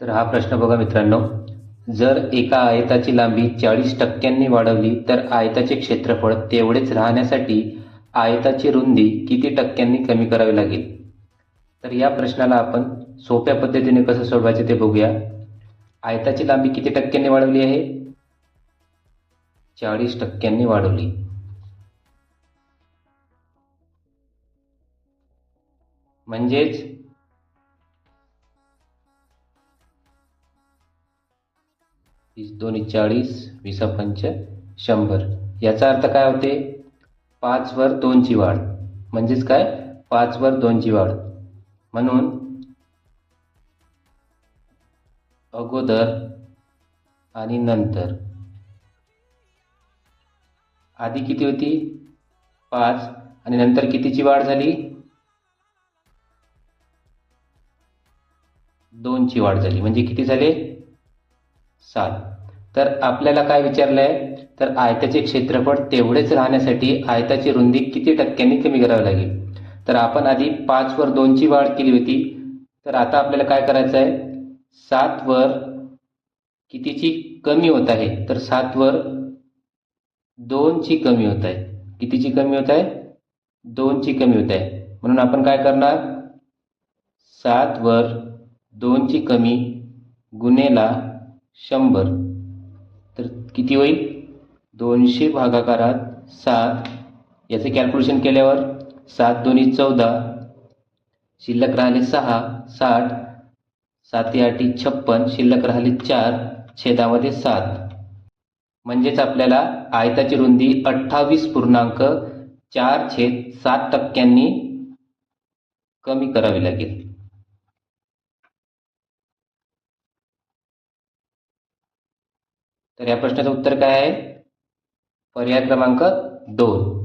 तर हा प्रश्न बघा मित्रांनो, जर एका आयताची लांबी 40% वाढवली तर आयताचे क्षेत्रफळ तेवढेच राहण्यासाठी आयताची रुंदी किती टक्क्यांनी कमी करावी लागेल? तर या प्रश्नाला आपण सोप्या पद्धतीने कसं सोडवायचे ते बघूया. आयताची लांबी किती टक्क्यांनी वाढवली आहे? 40% वाढवली. म्हणजेच 30 × 2 = 40, 20 × 5 = 100. याचा अर्थ काय होते? 5 वर 2 ची वाढ. म्हणजेच काय? 5 वर 2 ची वाढ. म्हणून अगोदर आणि नंतर. आधी किती होती? 5 आणि नंतर कितीची वाढ झाली? 2 ची वाढ झाली. म्हणजे किती झाले? 7. तर आपल्याला काय विचारलंय? तर आयताचे क्षेत्रफळ तेवढेच राहण्यासाठी आयताची रुंदी किती टक्क्यांनी कमी करावी लागेल? तर आपण आधी 5 वर 2 ची वाढ केली होती. तर आता आपल्याला काय करायचं आहे? 7 वर कितीची कमी होत आहे? तर 7 वर 2 ची कमी होत आहे. कितीची कमी होत आहे? 2 ची कमी होत आहे. म्हणून आपण काय करणार? 7 वर 2 ची कमी गुणेला 100. तर किती होईल? 200 भागाकारात 7. याचे कॅल्क्युलेशन केल्यावर 7 2 = 14, शिल्लक राहिले 6, 60, 7 8 = 56, शिल्लक राहिले 4, छेदामध्ये 7. म्हणजेच आपल्याला आयताची रुंदी 28.4/7% कमी करावी लागेल. तर या प्रश्नाचं उत्तर काय आहे? पर्याय क्रमांक 2.